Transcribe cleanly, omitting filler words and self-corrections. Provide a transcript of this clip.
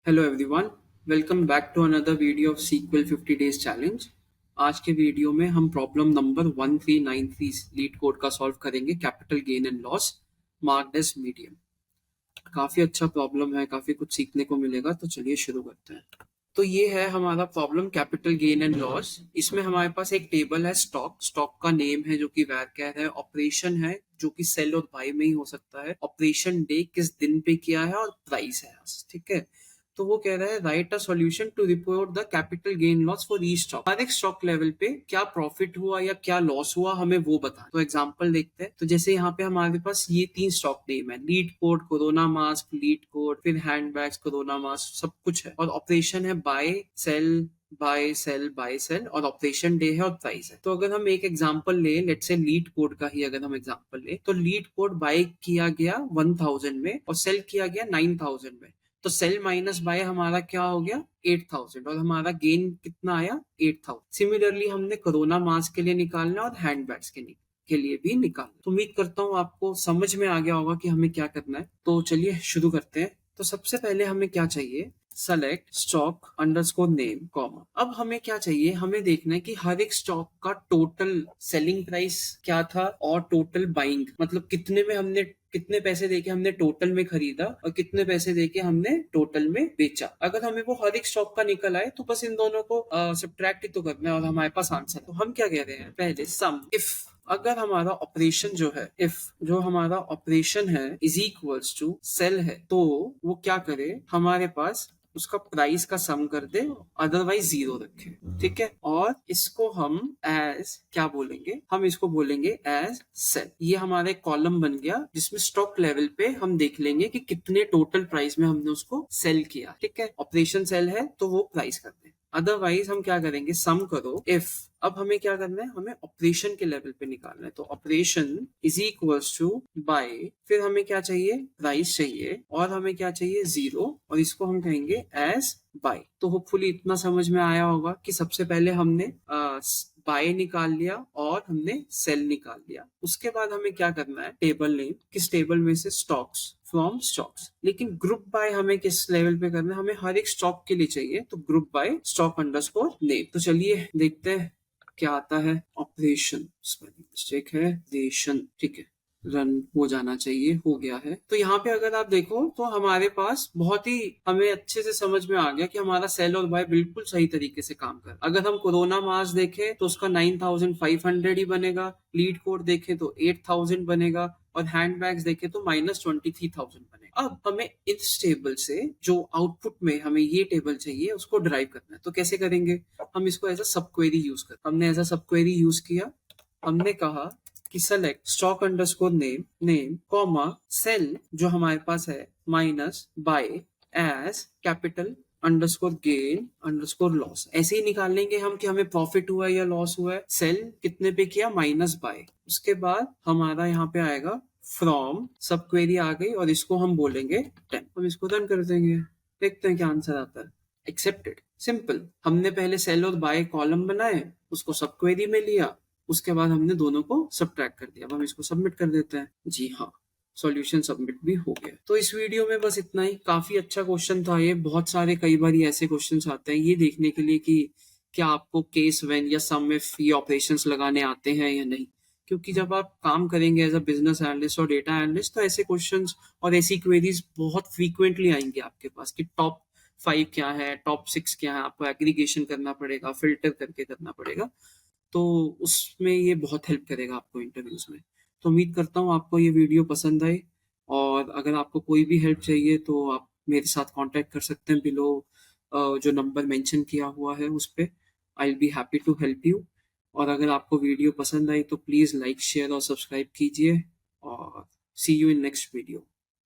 Hello everyone, welcome back to another video of sequel 50 days challenge. आज के video में हम प्रॉब्लम नंबर 1393 लीड कोड का solve करेंगे। Capital gain and loss marked as medium. काफी अच्छा प्रॉब्लम है, काफी कुछ सीखने को मिलेगा। तो चलिए शुरू करते हैं। तो ये है हमारा problem capital gain and loss. इसमें हमारे पास एक टेबल है स्टॉक। स्टॉक का नेम है जो कि वैरकैर है। ऑपरेशन है जो कि सेल और बाय में ही हो सकता है। ऑपरेशन डे किस दिन पे किया है और प्राइस है, ठीक है। तो वो कह रहा है write a solution to report the capital gain loss for each stock. हर एक स्टॉक लेवल पे क्या प्रॉफिट हुआ या क्या लॉस हुआ हमें वो बता। तो एग्जांपल देखते हैं। तो जैसे यहाँ पे हमारे पास ये 3 स्टॉक नेम है, LeetCode, corona mask, LeetCode, फिर हैंडबैग्स, कोरोना मास्क, सब कुछ है। और ऑपरेशन है buy sell buy sell buy sell, और ऑपरेशन डे है और प्राइस है। तो अगर हम एक एग्जांपल ले, लेट्स से लीड कोड का ही अगर हम एग्जांपल ले, तो लीड कोड बाय किया गया 1000 में और सेल किया गया 9000 में। तो सेल माइनस बाय हमारा क्या हो गया 8000, और हमारा गेन कितना आया 8000। सिमिलरली हमने कोरोना मास्क के लिए निकालना और हैंडबैग्स के लिए भी निकालना। तो उम्मीद करता हूँ आपको समझ में आ गया होगा कि हमें क्या करना है। तो चलिए शुरू करते हैं। तो सबसे पहले हमें क्या चाहिए, select stock underscore name comma. अब हमें क्या चाहिए, हमें देखना है कि हर एक स्टॉक का टोटल सेलिंग प्राइस क्या था और टोटल बाइंग, मतलब कितने में हमने, कितने पैसे देके हमने टोटल में खरीदा और कितने पैसे देके हमने टोटल में बेचा। अगर हमें वो हर एक स्टॉक का निकल आए तो बस इन दोनों को सब्ट्रैक्ट ही तो करना है और हमारे पास आंसर। तो हम क्या कह रहे हैं, पहले सम इफ, अगर हमारा ऑपरेशन जो है, इफ जो हमारा ऑपरेशन है इज इक्वल्स टू सेल है, तो वो क्या करे, हमारे पास उसका प्राइस का सम कर दे, अदरवाइज जीरो रखे, ठीक है। और इसको हम एज क्या बोलेंगे, हम इसको बोलेंगे एज सेल। ये हमारा एक कॉलम बन गया जिसमें स्टॉक लेवल पे हम देख लेंगे कि कितने टोटल प्राइस में हमने उसको सेल किया, ठीक है। ऑपरेशन सेल है तो वो प्राइस कर दे। अदरवाइज हम क्या करेंगे, सम करो इफ। अब हमें क्या करना है, हमें ऑपरेशन के लेवल पे निकालना है। तो operation is equals to buy, फिर हमें क्या चाहिए, प्राइस चाहिए, और हमें क्या चाहिए, जीरो, और इसको हम कहेंगे एज बाय। तो होपफुली इतना समझ में आया होगा कि सबसे पहले हमने बाय निकाल लिया और हमने सेल निकाल लिया। उसके बाद हमें क्या करना है, टेबल नेम, किस टेबल में से, स्टॉक्स फ्रॉम स्टॉक्स। लेकिन ग्रुप बाय हमें किस लेवल पे करना है, हमें हर एक स्टॉक के लिए चाहिए। तो group by stock underscore name. तो चलिए देखते हैं क्या आता है। ऑपरेशन, मिस्टेक है, रेशन, ठीक है, रन हो जाना चाहिए, हो गया है। तो यहाँ पे अगर आप देखो तो हमारे पास बहुत ही, हमें अच्छे से समझ में आ गया कि हमारा सेल और बाय बिल्कुल सही तरीके से काम कर। अगर हम कोरोना मास्क देखें तो उसका 9500 ही बनेगा, लीड कोड देखें तो 8000 बनेगा, और हैंडबैग्स देखें तो -23,000 बनेगा। अब हमें इस टेबल से जो आउटपुट में हमें ये टेबल चाहिए उसको ड्राइव करना है। तो कैसे करेंगे, हम इसको एज अ सब क्वेरी यूज कर, हमने एज अ सब क्वेरी यूज किया। हमने कहा कि select stock underscore name name comma sell जो हमारे पास है minus buy as capital underscore gain underscore loss. ऐसे ही निकाल लेंगे हम कि हमें प्रॉफिट हुआ है या लॉस हुआ है। सेल कितने पे किया, माइनस बाय। उसके बाद हमारा यहाँ पे आएगा फ्रॉम, सब क्वेरी आ गई और इसको हम बोलेंगे 10। हम इसको रन कर देंगे, देखते हैं क्या आंसर आता है। Accepted, simple. हमने पहले सेल और बाय कॉलम बनाए, उसको सब क्वेरी में लिया, उसके बाद हमने दोनों को सब्ट्रैक्ट कर दिया। अब हम इसको सबमिट कर देते हैं। जी हाँ, सॉल्यूशन सबमिट भी हो गया। तो इस वीडियो में बस इतना ही। काफी अच्छा क्वेश्चन था ये। बहुत सारे कई बार ये ऐसे क्वेश्चंस आते हैं ये देखने के लिए कि क्या आपको केस व्हेन या सम इफ ये ऑपरेशंस लगाने आते हैं या नहीं। क्योंकि जब आप काम करेंगे एज अ बिजनेस एनालिस्ट और डेटा एनालिस्ट तो ऐसे क्वेश्चंस और ऐसी क्वेरीज बहुत फ्रीक्वेंटली आएंगे आपके पास कि टॉप 5 क्या है, टॉप 6 क्या है। आपको एग्रीगेशन करना पड़ेगा, फिल्टर करके करना पड़ेगा। तो उसमें ये बहुत हेल्प करेगा आपको इंटरव्यूज में। तो उम्मीद करता हूँ आपको ये वीडियो पसंद आए, और अगर आपको कोई भी हेल्प चाहिए तो आप मेरे साथ कांटेक्ट कर सकते हैं बिलो जो नंबर मेंशन किया हुआ है उस पे। I will be happy to help you. और अगर आपको वीडियो पसंद आई तो प्लीज़ लाइक, शेयर और सब्सक्राइब कीजिए, और see you in next video.